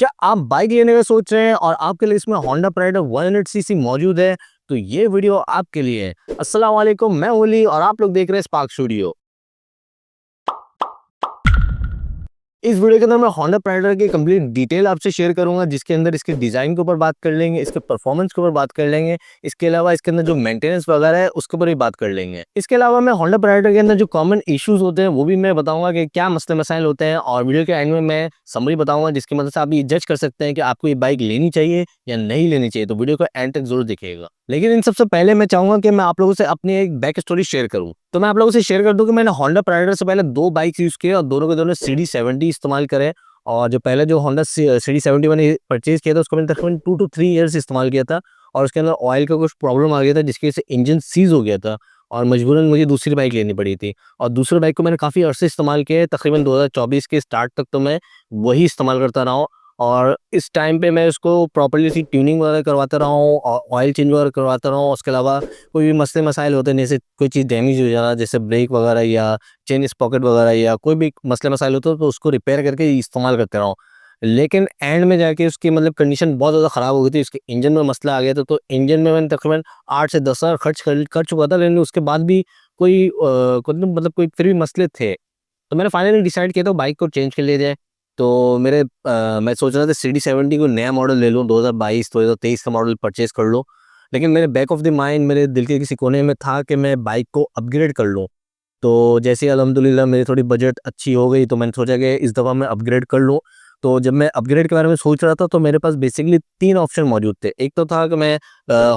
क्या आप बाइक लेने का सोच रहे हैं और आपके लिए इसमें होंडा प्राइड 100 सीसी मौजूद है? तो ये वीडियो आपके लिए है। अस्सलाम वालेकुम, मैं ओली और आप लोग देख रहे हैं स्पार्क स्टूडियो। इस वीडियो के अंदर मैं होंडा प्राइडर की कंप्लीट डिटेल आपसे शेयर करूंगा, जिसके अंदर इसके डिजाइन के ऊपर बात कर लेंगे, इसके परफॉर्मेंस के ऊपर बात कर लेंगे, इसके अलावा इसके अंदर जो मेंटेनेंस वगैरह है उसके ऊपर भी बात कर लेंगे। इसके अलावा मैं होंडा प्राइडर के अंदर जो कॉमन इश्यूज होते हैं वो भी मैं बताऊंगा कि क्या मसले मसाइल होते हैं, और वीडियो के एंड में मैं समरी बताऊंगा जिसकी मदद से आप ये जज कर सकते हैं कि आपको ये बाइक लेनी चाहिए या नहीं लेनी चाहिए। तो वीडियो को एंड तक जरूर देखिएगा। लेकिन इन सबसे पहले मैं चाहूंगा कि मैं आप लोगों से अपनी एक बैक स्टोरी शेयर करूं। तो मैं आप लोगों से शेयर कर दूं कि मैंने होंडा प्राइडर से पहले दो बाइक यूज किए और दोनों के दोनों CD70 इस्तेमाल करे। और जो पहले जो होंडा CD70 मैंने परचेज किया था उसको मैंने तकरीबन 2 to 3 ईयर्स इस्तेमाल किया था, और उसके अंदर ऑयल का कुछ प्रॉब्लम आ गया था जिसकी वजह से इंजन सीज हो गया था और मजबूरन मुझे दूसरी बाइक लेनी पड़ी थी। और दूसरी बाइक को मैंने काफ़ी अरसे इस्तेमाल किया है, तकरीबन 2024 के स्टार्ट तक तो मैं वही इस्तेमाल करता रहा हूँ। और इस टाइम पे मैं उसको प्रॉपर्ली सी ट्यूनिंग वगैरह करवाता रहा हूँ और ऑयल चेंज वगैरह करवाता रहा हूँ। उसके अलावा कोई भी मसले मसाइल होते हैं, जैसे कोई चीज़ डैमेज हो जाना, जैसे ब्रेक वगैरह या चेन स्पॉकेट वगैरह या कोई भी मसले मसाइल होते हैं, तो उसको रिपेयर करके इस्तेमाल करते रहा हूँ। लेकिन एंड में जाके उसकी मतलब कंडीशन बहुत ज़्यादा ख़राब हो गई थी, उसके इंजन में मसला आ गया था। तो इंजन में मैंने तकरीबन 8 से 10 हज़ार खर्च कर चुका था, लेकिन उसके बाद भी कोई फिर भी मसले थे। तो मैंने फाइनली डिसाइड किया था बाइक को चेंज कर लिया जाए। तो मैं सोच रहा था CD70 को नया मॉडल ले लूँ, 2022 2023 का मॉडल परचेज़ कर लूँ। लेकिन मेरे बैक ऑफ द माइंड, मेरे दिल के किसी कोने में था कि मैं बाइक को अपग्रेड कर लूँ। तो जैसे ही अल्हम्दुलिल्लाह मेरी थोड़ी बजट अच्छी हो गई, तो मैंने सोचा कि इस दफ़ा मैं अपग्रेड कर लूँ। तो जब मैं अपग्रेड के बारे में सोच रहा था, तो मेरे पास बेसिकली 3 ऑप्शन मौजूद थे। एक तो था कि मैं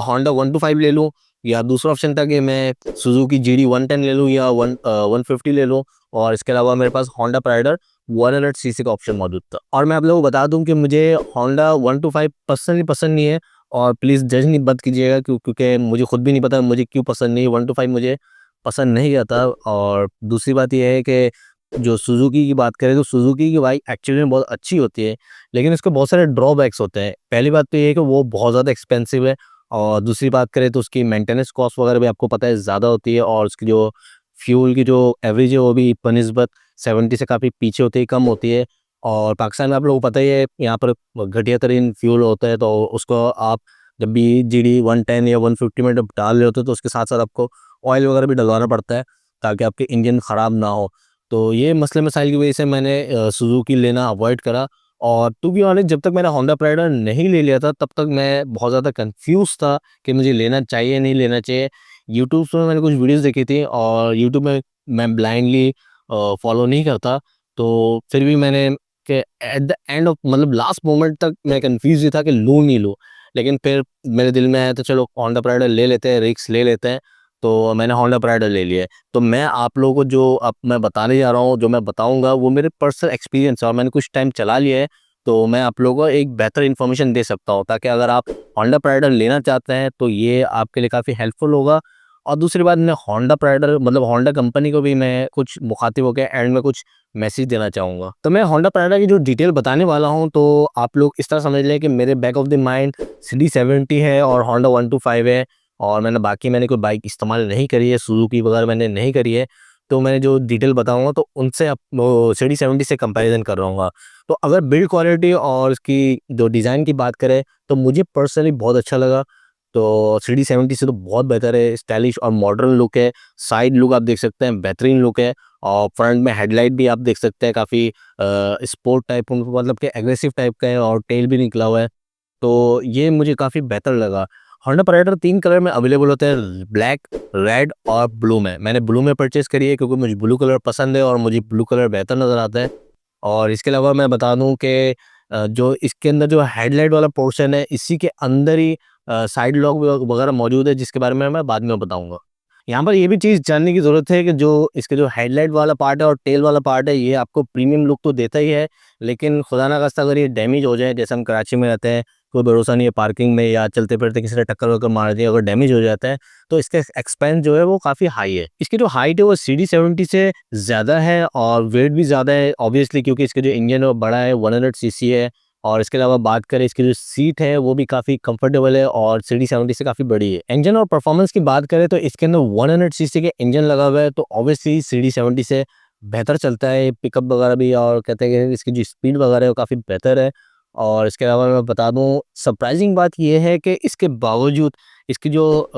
होंडा 125 ले लूँ, या दूसरा ऑप्शन था कि मैं सुज़ुकी GD 110 ले लूँ, या 150 ले लूँ, और इसके अलावा मेरे पास होंडा प्राइडर 100 सीसी का ऑप्शन मौजूद था। और मैं आप लोगों को बता दूँ कि मुझे होंडा 125 पर्सनली पसंद नहीं है, और प्लीज़ जज नहीं मत कीजिएगा क्योंकि मुझे खुद भी नहीं पता मुझे क्यों पसंद नहीं है। 125 मुझे पसंद नहीं आता। और दूसरी बात ये है कि जो सुज़ुकी की बात करें, तो सुज़ुकी की बाइक एक्चुअली में बहुत अच्छी होती है, लेकिन इसके बहुत सारे ड्रॉबैक्स होते हैं। पहली बात तो ये है कि वो बहुत ज़्यादा एक्सपेंसिव है, और दूसरी बात करें तो उसकी मेंटेनेंस कॉस्ट वगैरह भी आपको पता है ज़्यादा होती है, और उसकी जो फ्यूल की जो एवरेज है वो भी बनिस्बत 70 से काफ़ी पीछे होती है, कम होती है। और पाकिस्तान में आप लोगों को पता ही है, यहाँ पर घटिया तरीन फ्यूल होता है, तो उसको आप जब भी GD 110 या 150 में जब डाल रहे होते हो, तो उसके साथ साथ आपको ऑयल वगैरह भी डलवाना पड़ता है ताकि आपके इंजन ख़राब ना हो। तो ये मसले मसाइल की वजह से मैंने सुज़ुकी लेना अवॉइड करा। और टू बी ऑनेस्ट, जब तक मैंने होंडा प्राइडर नहीं ले लिया था, तब तक मैं बहुत ज़्यादा कन्फ्यूज़ था कि मुझे लेना चाहिए नहीं लेना चाहिए। यूट्यूब पे मैंने कुछ वीडियोज़ देखी थी, और यूट्यूब में मैं ब्लाइंडली फॉलो नहीं करता। तो फिर भी मैंने कि एट द एंड ऑफ मतलब लास्ट मोमेंट तक मैं कन्फ्यूज़ ही था कि लूँ नहीं लूँ। लेकिन फिर मेरे दिल में आया तो चलो होंडा प्राइडर ले लेते हैं, रिस्क ले लेते हैं। तो मैंने होंडा प्राइडर ले लिया है। तो मैं आप लोगों को जो अब मैं बताने जा रहा हूँ, जो मैं बताऊँगा वो मेरे पर्सनल एक्सपीरियंस है, और मैंने कुछ टाइम चला लिया है। तो मैं आप लोगों को एक बेहतर इन्फॉर्मेशन दे सकता हूँ, ताकि अगर आप होंडा प्राइडर लेना चाहते हैं तो ये आपके लिए काफ़ी हेल्पफुल होगा। और दूसरी बात, मैं होंडा प्राइडर मतलब होंडा कंपनी को भी मैं कुछ मुखातिबों के एंड में कुछ मैसेज देना चाहूँगा। तो मैं होंडा प्राइडर की जो डिटेल बताने वाला हूँ, तो आप लोग इस तरह समझ लें कि मेरे back of the mind CD70 है और होंडा 125 है, और मैंने कोई बाइक इस्तेमाल नहीं करी है, सुज़ुकी वगैरह मैंने नहीं करी है। तो मैंने जो डिटेल बताऊँगा तो उनसे अब वो CD70 से कंपैरिज़न कर रहूँगा। तो अगर बिल्ड क्वालिटी और इसकी जो डिज़ाइन की बात करें, तो मुझे पर्सनली बहुत अच्छा लगा। तो CD70 से तो बहुत बेहतर है, स्टाइलिश और मॉडर्न लुक है। साइड लुक आप देख सकते हैं, बेहतरीन लुक है। और फ्रंट में हेडलाइट भी आप देख सकते हैं, काफ़ी स्पोर्ट टाइप मतलब कि एग्रेसिव टाइप का है, और टेल भी निकला हुआ है। तो ये मुझे काफ़ी बेहतर लगा। होंडा प्राइडर 3 कलर में अवेलेबल होते हैं, ब्लैक, रेड और ब्लू में। मैंने ब्लू में परचेज़ करी है क्योंकि मुझे ब्लू कलर पसंद है, और मुझे ब्लू कलर बेहतर नज़र आता है। और इसके अलावा मैं बता दूँ कि जो इसके अंदर जो हेडलाइट वाला पोर्शन है, इसी के अंदर ही साइड लॉक वगैरह मौजूद है, जिसके बारे में मैं बाद में बताऊँगा। यहाँ पर ये भी चीज़ जानने की ज़रूरत है कि जो इसके जो हेडलाइट वाला पार्ट है और टेल वाला पार्ट है, ये आपको प्रीमियम लुक तो देता ही है, लेकिन खुदा ना खास्ता अगर ये डैमेज हो जाए, जैसे हम कराची में रहते हैं, कोई भरोसा नहीं है, पार्किंग में या चलते-फिरते किसी ने टक्कर वक्कर मार दी, अगर डैमेज हो जाता है, तो इसका एक्सपेंस जो है वो काफ़ी हाई है। इसकी जो हाइट है वो CD70 से ज़्यादा है, और वेट भी ज़्यादा है ऑब्वियसली, क्योंकि इसका जो इंजन है वो बड़ा है, 100 सीसी है। और इसके अलावा बात करें, इसकी जो सीट है वो भी काफ़ी कंफर्टेबल है, और CD70 से काफ़ी बड़ी है। इंजन और परफॉर्मेंस की बात करें तो इसके अंदर 100 सीसी के इंजन लगा हुआ है, तो ऑब्वियसली CD70 से बेहतर चलता है पिकअप वगैरह भी, और कहते हैं कि इसकी जो स्पीड वगैरह है वो काफ़ी बेहतर है। और इसके अलावा मैं बता दूं, सरप्राइजिंग बात ये है कि इसके बावजूद इसकी जो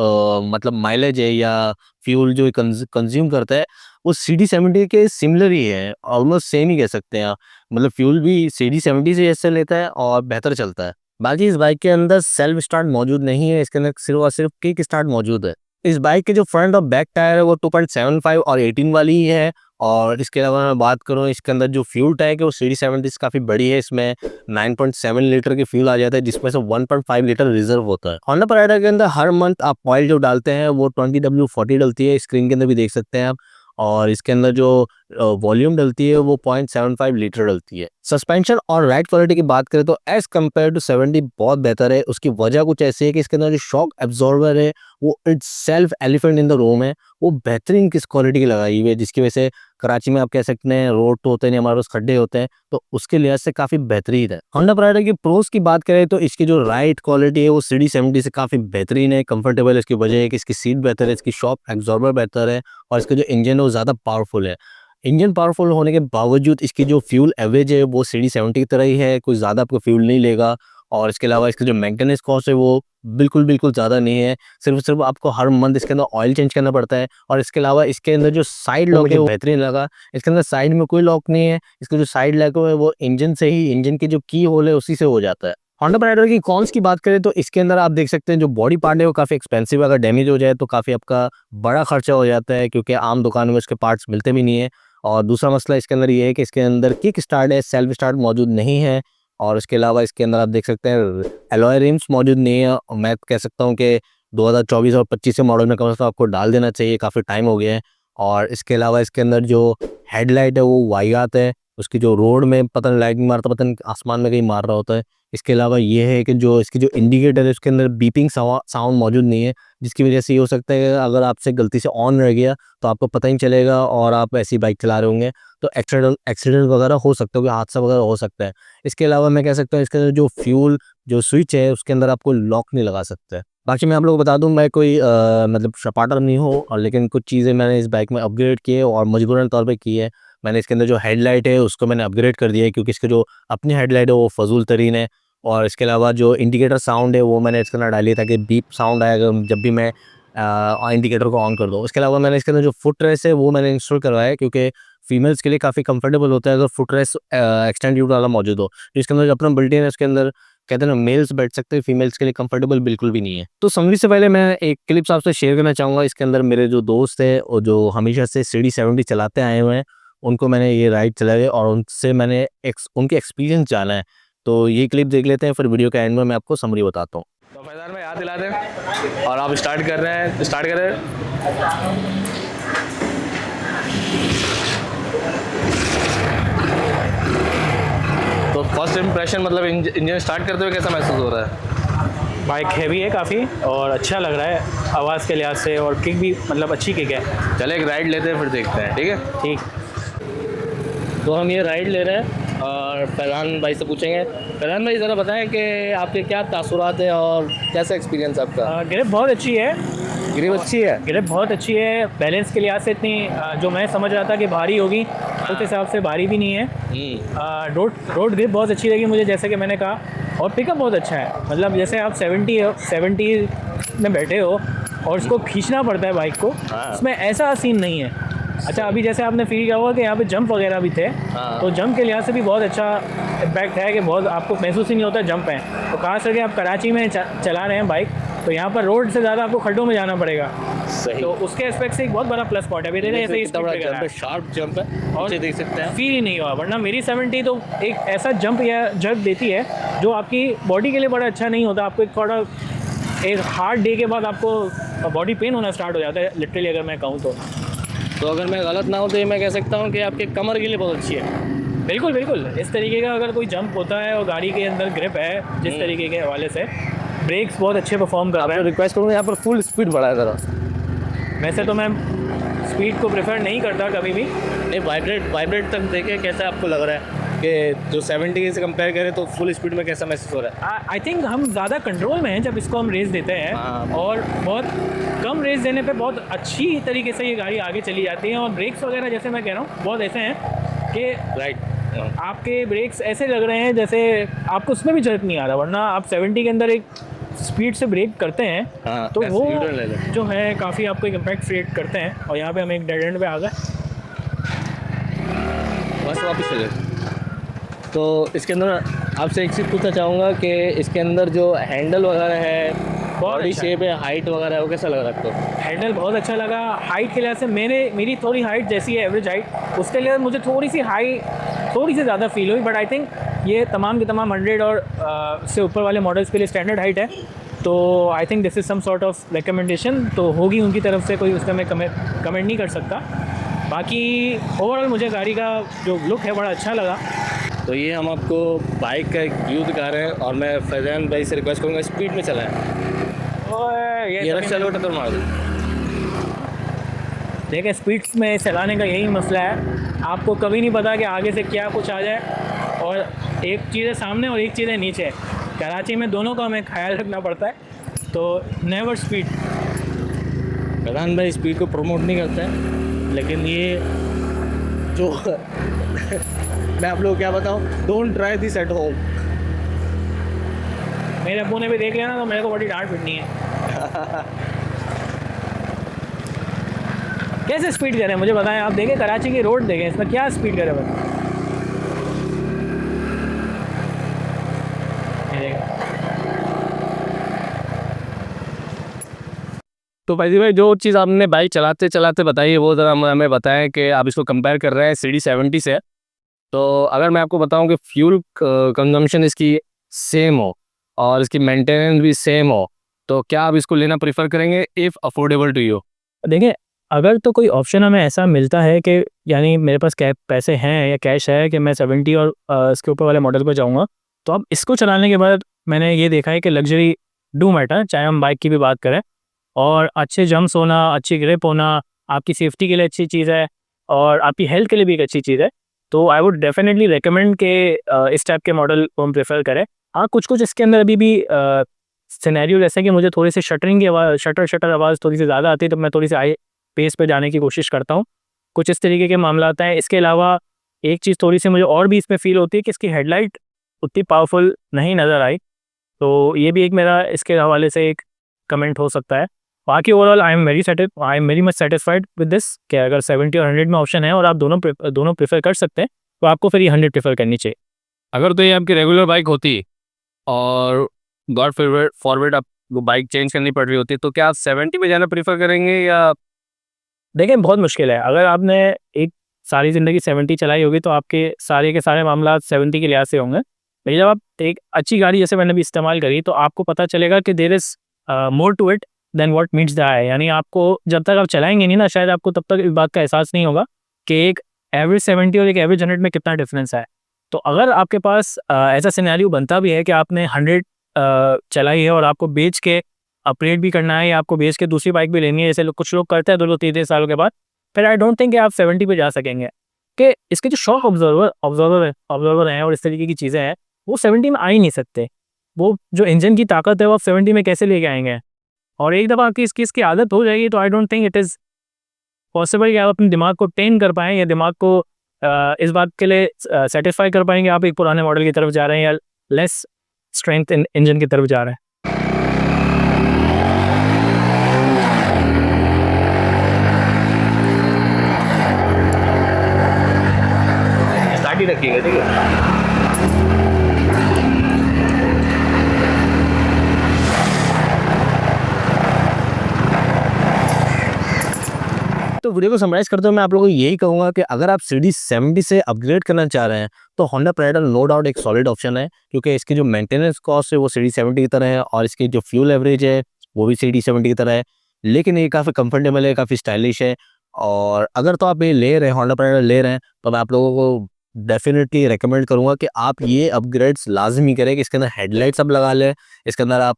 मतलब माइलेज है या फ्यूल जो कंज्यूम करता है, वो CD70 के सिमिलर ही है, ऑलमोस्ट सेम ही कह सकते हैं आप। मतलब फ्यूल भी CD70 से जैसे लेता है और बेहतर चलता है। बाकी इस बाइक के अंदर सेल्फ स्टार्ट मौजूद नहीं है, इसके अंदर सिर्फ और सिर्फ किक स्टार्ट मौजूद है। इस बाइक के जो फ्रंट और बैक टायर है वो 2.75 और 18 वाली ही है। और इसके अलावा मैं बात करूँ, इसके अंदर जो फ्यूल टैंक है वो CD70 से काफ़ी बड़ी है। इसमें 9.7 लीटर की फ्यूल आ जाता है, जिसमें से 1.5 लीटर रिजर्व होता है। होंडा पैराडाइज के अंदर हर मंथ आप ऑयल जो डालते हैं वो 20W40 डलती है, स्क्रीन के अंदर भी देख सकते हैं आप। और इसके अंदर जो वॉल्यूम डलती है वो 0.75 लीटर डलती है। सस्पेंशन और राइड क्वालिटी की बात करें तो एज कम्पेयर टू 70 बहुत बेहतर है। उसकी वजह कुछ ऐसी है कि इसके अंदर जो शॉक एब्जॉर्बर है वो it's self elephant in the room है, वो बेहतरीन किस क्वालिटी की लगाई हुई है, जिसकी वजह से कराची में आप कह सकते हैं रोड तो होते नहीं, हमारे पास खड्डे होते हैं, तो उसके लिहाज से काफ़ी बेहतरीन है। होंडा पैराडाइज की प्रोस की बात करें तो इसकी जो राइड क्वालिटी है वो CD70 से काफ़ी बेहतरीन है, कंफर्टेबल है। इसकी वजह है कि इसकी सीट बेहतर है, इसकी शॉक एब्जॉर्बर बेहतर है और इसका जो इंजन है वो ज़्यादा पावरफुल है। इंजन पावरफुल होने के बावजूद इसकी जो फ्यूल एवरेज है वो CD70 की तरह ही है, कोई ज़्यादा आपको फ्यूल नहीं लेगा। और इसके अलावा इसका जो मेंटेनेंस कॉस्ट है वो बिल्कुल ज़्यादा नहीं है, सिर्फ आपको हर मंथ इसके अंदर ऑयल चेंज करना पड़ता है। और इसके अलावा इसके अंदर जो साइड लॉक है वो बेहतरीन लगा। इसके अंदर साइड में कोई लॉक नहीं है, इसका जो साइड लॉक है वो इंजन से ही, इंजन की जो की होल है उसी से हो जाता है। होंडा पैराडाइज की कॉन्स की बात करें तो इसके अंदर आप देख सकते हैं जो बॉडी पार्ट है वो काफ़ी एक्सपेंसिव है, अगर डैमेज हो जाए तो काफ़ी आपका बड़ा खर्चा हो जाता है, क्योंकि आम दुकानों में इसके पार्ट्स मिलते भी नहीं है। और दूसरा मसला इसके अंदर ये है कि इसके अंदर किक स्टार्ट है, सेल्फ स्टार्ट मौजूद नहीं है। और इसके अलावा इसके अंदर आप देख सकते हैं एलॉय रिम्स मौजूद नहीं है। और मैं कह सकता हूँ कि 2024 और 25 के मॉडल में कम से कम आपको डाल देना चाहिए, काफ़ी टाइम हो गया है। और इसके अलावा इसके अंदर जो हेडलाइट है वो वाहियात है, उसकी जो रोड में पता नहीं लाइट नहीं मारता, पता नहीं आसमान में कहीं मार रहा होता है। इसके अलावा ये है कि जो इसकी जो इंडिकेटर है उसके अंदर बीपिंग साउंड मौजूद नहीं है, जिसकी वजह से ये हो सकता है कि अगर आपसे गलती से ऑन रह गया तो आपको पता ही नहीं चलेगा और आप ऐसी बाइक चला रहे होंगे तो एक्सीडेंट वगैरह हो सकता है, कोई हादसा वगैरह हो सकता है। इसके अलावा मैं कह सकता हूँ इसके अंदर जो फ्यूल जो स्विच है उसके अंदर आपको लॉक नहीं लगा सकते। बाकी मैं आप लोगों को बता दूं, मैं कोई मतलब शपाटर नहीं हूँ, और लेकिन कुछ चीज़ें मैंने इस बाइक में अपग्रेड की है और मजबूरन तौर पे की है। मैंने इसके अंदर जो हेडलाइट है उसको मैंने अपग्रेड कर दिया है, क्योंकि इसके जो अपनी हेडलाइट है वो फजूल तरीन है। और इसके अलावा जो इंडिकेटर साउंड है वो मैंने इसके अंदर डाली है ताकि बीप साउंड आएगा जब भी मैं इंडिकेटर को ऑन कर दूँ। इसके अलावा मैंने इसके अंदर जो फुट रेस्ट है वो मैंने इंस्टॉल करवाया है, क्योंकि फीमेल्स के लिए काफ़ी कंफर्टेबल होता है अगर फुट रेस्ट एक्सटेंड वाला मौजूद हो। तो इसके अंदर जो अपना बिल्ट-इन है उसके अंदर कहते हैं ना मेल्स बैठ सकते हैं, फीमेल्स के लिए कंफर्टेबल बिल्कुल भी नहीं है। तो समरी से पहले मैं एक क्लिप्स आपसे शेयर करना चाहूँगा। इसके अंदर मेरे जो दोस्त है और जो हमेशा से CD70 चलाते आए हुए हैं, उनको मैंने ये राइड चलाई और उनसे मैंने उनके एक्सपीरियंस जाना है। तो ये क्लिप देख लेते हैं, फिर वीडियो के एंड में मैं आपको समरी बताता हूँ। तो फैज़ान में याद दिला दें और आप स्टार्ट कर रहे हैं, स्टार्ट करें। तो फर्स्ट इंप्रेशन मतलब इंजन स्टार्ट करते हुए कैसा महसूस हो रहा है? बाइक हैवी है काफ़ी और अच्छा लग रहा है आवाज़ के लिहाज से, और किक भी मतलब अच्छी किक है। चले एक राइड लेते हैं फिर देखते हैं, ठीक है? ठीक। तो हम ये राइड ले रहे हैं और फैज़ान भाई से पूछेंगे। फैज़ान भाई ज़रा बताएं कि आपके क्या तासुरात हैं और कैसा एक्सपीरियंस आपका? ग्रिप बहुत अच्छी है। ग्रिप अच्छी है? ग्रिप बहुत अच्छी है। बैलेंस के लिहाज से इतनी जो मैं समझ रहा था कि भारी होगी उस हिसाब से भारी भी नहीं है। रोड ग्रिप बहुत अच्छी लगी मुझे, जैसे कि मैंने कहा। और पिकअप बहुत अच्छा है, मतलब जैसे आप 70 में बैठे हो और उसको खींचना पड़ता है बाइक को, इसमें ऐसा सीन नहीं है। अच्छा, अभी जैसे आपने फील किया होगा कि यहाँ पे जंप वगैरह भी थे, तो जंप के लिहाज से भी बहुत अच्छा इम्पैक्ट है कि बहुत आपको महसूस ही नहीं होता जंप है। तो खास करके आप कराची में चला रहे हैं बाइक, तो यहाँ पर रोड से ज़्यादा आपको खड्डों में जाना पड़ेगा। सही। तो उसके एस्पेक्ट से एक बहुत बड़ा प्लस पॉइंट है। अभी देखिए ऐसे इतना बड़ा जंप है, शार्प जंप है और देख सकते हैं, फील ही नहीं हुआ। वरना मेरी 70 तो एक ऐसा जंप या जर्क देती है जो आपकी बॉडी के लिए बड़ा अच्छा नहीं होता। आपको एक थोड़ा एक हार्ड डे के बाद आपको बॉडी पेन होना स्टार्ट हो जाता है लिटरली, अगर मैं कहूँ तो अगर मैं गलत ना हो तो ये मैं कह सकता हूँ कि आपके कमर के लिए बहुत अच्छी है। बिल्कुल बिल्कुल। इस तरीके का अगर कोई जंप होता है और गाड़ी के अंदर ग्रिप है जिस तरीके के हवाले से, ब्रेक्स बहुत अच्छे परफॉर्म कर रहे हैं। रिक्वेस्ट करूँगा यहाँ पर फुल स्पीड बढ़ाया ज़रा। वैसे तो मैं स्पीड को प्रेफर नहीं करता कभी भी। नहीं, वाइब्रेट तक देखे कैसा आपको लग रहा है कि जो 70 से कंपेयर करें तो फुल स्पीड में कैसा महसूस हो रहा है? आई थिंक हम ज़्यादा कंट्रोल में हैं जब इसको हम रेस देते हैं। और बहुत कम रेस देने पे बहुत अच्छी तरीके से ये गाड़ी आगे चली जाती है। और ब्रेक्स वगैरह जैसे मैं कह रहा हूँ बहुत ऐसे हैं कि राइट आपके ब्रेक्स ऐसे लग रहे हैं जैसे आपको उसमें भी जर्क नहीं आ रहा, वरना आप 70 के अंदर एक स्पीड से ब्रेक करते हैं हाँ, तो ऐसे वो U-turn ले लो। जो है काफ़ी आपको एक इम्पैक्ट क्रिएट करते हैं। और यहाँ पे हम एक डेड एंड पे आ गए। बस वापस चले। तो इसके अंदर आपसे एक चीज़ पूछना चाहूँगा कि इसके अंदर जो हैंडल वगैरह है, बॉडी अच्छा शेप है, हाइट वगैरह है, वो कैसा लग रहा है आपको? हैंडल बहुत अच्छा लगा। हाइट के लिहाज से मेरी थोड़ी हाइट जैसी है एवरेज हाइट, उसके लिए मुझे थोड़ी सी ज़्यादा फील हुई, बट आई थिंक ये तमाम के तमाम 100 और से ऊपर वाले मॉडल्स के लिए स्टैंडर्ड हाइट है। तो I think this is some sort of recommendation तो होगी उनकी तरफ से, कोई उसका मैं कमेंट नहीं कर सकता। बाकी ओवरऑल मुझे गाड़ी का जो लुक है बड़ा अच्छा लगा। तो ये हम आपको बाइक का एक व्यू दिखा रहे हैं और मैं फैज़ान भाई से रिक्वेस्ट करूँगा स्पीड में चलाएं। और ये रख चलो टक्कर मार दो। देखिए स्पीड्स में चलाने का यही मसला है, आपको कभी नहीं पता कि आगे से क्या कुछ आ जाए, और एक चीज़ है सामने और एक चीज़ है नीचे। कराची में दोनों का हमें ख्याल रखना पड़ता है, तो नेवर स्पीड। फैज़ान भाई स्पीड को प्रमोट नहीं करते हैं, लेकिन ये जो मैं आप लोगों को क्या बताऊँ, don't try this at home. मेरे अब्बू ने भी देख लिया ना तो मेरे को बड़ी डांट पिटनी है। कैसे स्पीड करें मुझे बताएं आप। देखें कराची की रोड देखें, इसमें क्या स्पीड करें बस। ये देखें। तो भाई जो चीज़ आपने बाइक चलाते चलाते बताई है वो ज़रा हमें बताएं कि आप इसको कंपेयर कर रहे हैं CD70 से। तो अगर मैं आपको बताऊं कि फ्यूल कंजम्पशन इसकी सेम हो और इसकी मेंटेनेंस भी सेम हो, तो क्या आप इसको लेना प्रेफर करेंगे इफ़ अफोर्डेबल टू यू? देखें अगर तो कोई ऑप्शन हमें ऐसा मिलता है कि यानी मेरे पास पैसे हैं या कैश है कि मैं 70 और इसके ऊपर वाले मॉडल पर जाऊंगा, तो अब इसको चलाने के बाद मैंने ये देखा है कि लग्जरी डू मैटर, चाहे हम बाइक की भी बात करें। और अच्छे जंप्स होना, अच्छी ग्रिप होना आपकी सेफ्टी के लिए अच्छी चीज़ है और आपकी हेल्थ के लिए भी एक अच्छी चीज़ है। तो आई वुड डेफिनेटली रिकमेंड कि इस टाइप के मॉडल को हम प्रेफर करें। हाँ कुछ इसके अंदर अभी भी सिनेरियो जैसे कि मुझे थोड़ी सी शटरिंग की आवाज़ शटर आवाज़ थोड़ी सी ज़्यादा आती है, तो मैं थोड़ी सी हाई पेस पे जाने की कोशिश करता हूँ। कुछ इस तरीके के मामलात हैं। इसके अलावा एक चीज़ थोड़ी सी मुझे और भी इसमें फ़ील होती है कि इसकी हेडलाइट उतनी पावरफुल नहीं नज़र आई, तो ये भी एक मेरा इसके हवाले से एक कमेंट हो सकता है। बाकी overall I am very much satisfied with this कि अगर 70 और 100 में ऑप्शन है और आप दोनों प्रेफर कर सकते हैं, तो आपको फिर ये 100 प्रेफर करनी चाहिए। अगर तो ये आपकी रेगुलर बाइक होती और गॉड फॉरवर्ड आप वो बाइक चेंज करनी पड़ रही होती, तो क्या आप 70 में जाना प्रेफर करेंगे या? देखें बहुत मुश्किल है। अगर आपने एक सारी ज़िंदगी 70 चलाई होगी तो आपके सारे के सारे मामला 70 के लिहाज से होंगे। लेकिन जब आप एक अच्छी गाड़ी जैसे मैंने भी इस्तेमाल करी, तो आपको पता चलेगा कि there is more to it than what meets the eye. यानी आपको जब तक आप चलाएंगे नहीं ना, शायद आपको तब तक इस बात का एहसास नहीं होगा कि एक एवरेज 70 और एक एवरेज 100 में कितना डिफरेंस है। तो अगर आपके पास ऐसा सिनेरियो बनता भी है कि आपने 100 चलाई है और आपको बेच के अपग्रेड भी करना है या आपको बेच के दूसरी बाइक भी लेनी है, जैसे कुछ लोग करते हैं 2-2 3-3 सालों के बाद, फिर आई डोंट थिंक कि आप 70 पे जा सकेंगे। कि इसके जो शॉक ऑब्जर्वर हैं और इस तरीके की चीज़ें हैं, वो 70 में आ ही नहीं सकते। वो जो इंजन की ताकत है वो आप 70 में कैसे लेके आएंगे? और एक दफ़ा आपकी इसकी आदत हो जाएगी, तो I don't think it is possible कि आप अपने दिमाग को ट्रेन कर पाएँ या दिमाग को इस बात के लिए सेटिस्फाई कर पाएंगे आप एक पुराने मॉडल की तरफ जा रहे हैं या लेस स्ट्रेंथ इंजन की तरफ जा रहे हैं। स्टार्ट ही रखिएगा, ठीक है? तो वीडियो को समराइज करते हुए मैं आप लोगों को यही कहूँगा कि अगर आप CD70 से अपग्रेड करना चाह रहे हैं, तो होंडा प्रेडेटर नो डाउट एक सॉलिड ऑप्शन है, क्योंकि इसकी जो मेंटेनेंस कॉस्ट है वो CD70 की तरह है और इसकी जो फ्यूल एवरेज है वो भी CD70 की तरह है। लेकिन ये काफ़ी कंफर्टेबल है, काफ़ी स्टाइलिश है। और अगर तो आप ये ले रहे हैं, होंडा प्रेडेटर ले रहे हैं, तो मैं आप लोगों को डेफिनेटली रिकमेंड करूँगा कि आप ये अपग्रेड्स लाजमी करें कि इसके अंदर हेडलाइट्स आप लगा लें, इसके अंदर आप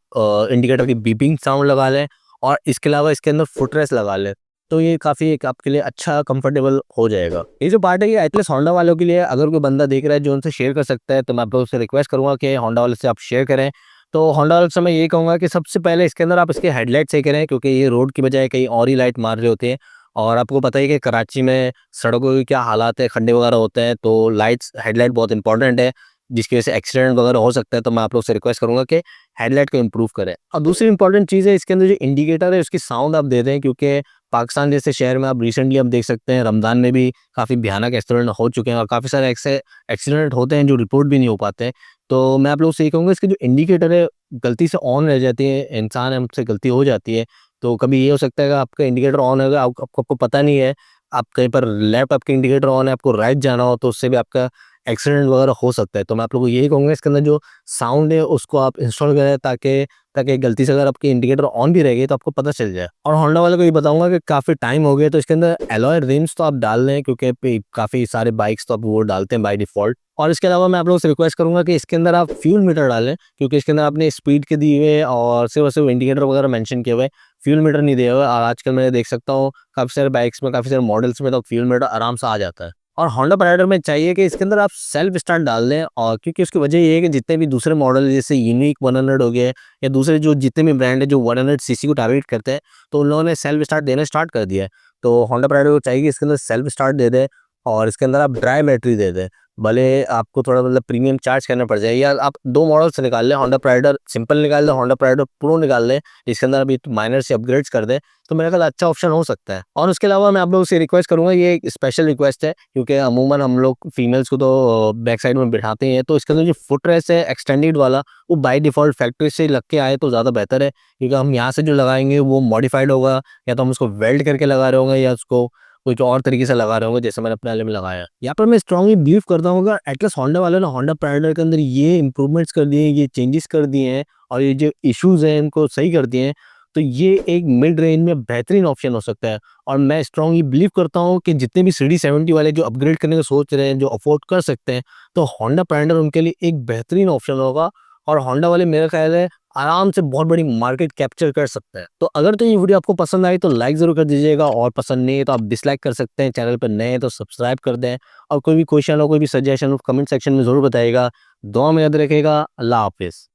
इंडिकेटर की बीपिंग साउंड लगा लें और इसके अलावा इसके अंदर फुटरेस्ट लगा लें। तो ये काफ़ी एक आपके लिए अच्छा कंफर्टेबल हो जाएगा। ये जो पार्ट है ये एटलीस्ट होंडा वालों के लिए, अगर कोई बंदा देख रहा है जो उनसे शेयर कर सकता है, तो मैं आप लोगों से रिक्वेस्ट करूँगा कि होंडा वाले से आप शेयर करें। तो होंडा वालों से मैं ये कहूँगा कि सबसे पहले इसके अंदर आप इसके हेडलाइट सही करें, क्योंकि ये रोड की बजाय कहीं और ही लाइट मार रहे होते हैं और आपको पता ही है कि कराची में सड़कों के क्या हालात है, खड्डे वगैरह होते हैं, तो लाइट्स हेडलाइट बहुत इंपॉर्टेंट है, जिसकी वजह से एक्सीडेंट वगैरह हो सकता है। तो मैं आप लोग से रिक्वेस्ट करूँगा कि हेडलाइट को इम्प्रूव करें। और दूसरी इंपॉर्टेंट चीज़ है, इसके अंदर जो इंडिकेटर है उसकी साउंड आप दे दें, क्योंकि पाकिस्तान जैसे शहर में आप रिसेंटली आप देख सकते हैं रमज़ान में भी काफ़ी भयानक एक्सीडेंट हो चुके हैं और काफ़ी सारे ऐसे एक्सीडेंट होते हैं जो रिपोर्ट भी नहीं हो पाते हैं। तो मैं आप लोगों से ये कहूँगा, इसके जो इंडिकेटर है गलती से ऑन रह जाती है, इंसान हमसे गलती हो जाती है, तो कभी ये हो सकता है कि आपका इंडिकेटर ऑन होगा, आपको पता नहीं है, आप कहीं पर लेफ्ट आपके इंडिकेटर ऑन है, आपको राइट जाना हो, तो उससे भी आपका एक्सीडेंट वगैरह हो सकता है। तो मैं आप लोगों को यही कहूँगा, इसके अंदर जो साउंड है उसको आप इंस्टॉल करें, ताकि ताकि गलती से अगर आपके इंडिकेटर ऑन भी रहेगी तो आपको पता चल जाए। और होंडा वाले को ये बताऊंगा कि काफ़ी टाइम हो गया, तो इसके अंदर एलॉय रिम्स तो आप डाल लें, क्योंकि काफ़ी सारे बाइक्स तो आप वो डालते हैं बाय डिफ़ॉल्ट। और इसके अलावा मैं आप लोगों से रिक्वेस्ट करूंगा कि इसके अंदर आप फ्यूल मीटर डालें, क्योंकि इसके अंदर आपने स्पीड के दिए हुए और सिर्फ इंडिकेटर वगैरह मेंशन किए हुए, फ्यूल मीटर नहीं दिया हुआ। और आजकल मैं देख सकता हूँ काफ़ी सारे बाइक्स में, काफ़ी सारे मॉडल्स में तो फ्यूल मीटर आराम से आ जाता है। और होंडा प्राइडर में चाहिए कि इसके अंदर आप सेल्फ स्टार्ट डाल दें, और क्योंकि उसकी वजह ये है कि जितने भी दूसरे मॉडल जैसे यूनिक 100 हो गए या दूसरे जो जितने भी ब्रांड है जो 100 सीसी को टारगेट करते हैं, तो उन लोगों ने सेल्फ स्टार्ट देना स्टार्ट कर दिया है। तो होंडा प्राइडर को चाहिए कि इसके अंदर सेल्फ स्टार्ट दे दें और इसके अंदर आप ड्राई बैटरी दे दें। भले आपको थोड़ा मतलब प्रीमियम चार्ज करना पड़ जाए, या आप दो मॉडल्स निकाल लें, होंडा प्राइडर सिंपल निकाल लें, होंडा प्राइडर प्रो निकाल लें, इसके अंदर अभी माइनर से अपग्रेड्स कर दें, तो मेरा ख्याल अच्छा ऑप्शन हो सकता है। और उसके अलावा मैं आप लोगों से रिक्वेस्ट करूंगा, ये एक स्पेशल रिक्वेस्ट है, क्योंकि अमूमन हम लोग फीमेल्स को तो बैक साइड में बिठाते हैं, तो इसके अंदर जो फुट रेस्ट है एक्सटेंडेड वाला, वो बाय डिफ़ॉल्ट फैक्ट्री से लग के आए तो ज़्यादा बेहतर है, क्योंकि हम यहाँ से जो लगाएंगे वो मॉडिफाइड होगा, या तो हम उसको वेल्ड करके लगा रहे होंगे या उसको कुछ और तरीके से लगा रहे होंगे, जैसे मैंने अपने वाले में लगाया। यहाँ पर मैं स्ट्रांगली बिलीव करता हूँ, अगर एटलीस्ट होंडा वाले ने होंडा प्राइडर के अंदर ये इंप्रूवमेंट्स कर दिए हैं, ये चेंजेस कर दिए हैं और ये जो इश्यूज़ हैं इनको सही कर दिए हैं, तो ये एक मिड रेंज में बेहतरीन ऑप्शन हो सकता है। और मैं स्ट्रांगली बिलीव करता हूँ कि जितने भी CD70 वाले जो अपग्रेड करने का सोच रहे हैं, जो अफोर्ड कर सकते हैं, तो होंडा प्राइडर उनके लिए एक बेहतरीन ऑप्शन होगा। और होंडा वाले मेरा ख्याल है आराम से बहुत बड़ी मार्केट कैप्चर कर सकते हैं। तो अगर तो ये वीडियो आपको पसंद आई तो लाइक ज़रूर कर दीजिएगा, और पसंद नहीं है तो आप डिसलाइक कर सकते हैं। चैनल पर नए हैं तो सब्सक्राइब कर दें, और कोई भी क्वेश्चन हो, कोई भी सजेशन हो, कमेंट सेक्शन में ज़रूर बताइएगा। दुआ में याद रखिएगा। अल्लाह हाफ़िज़।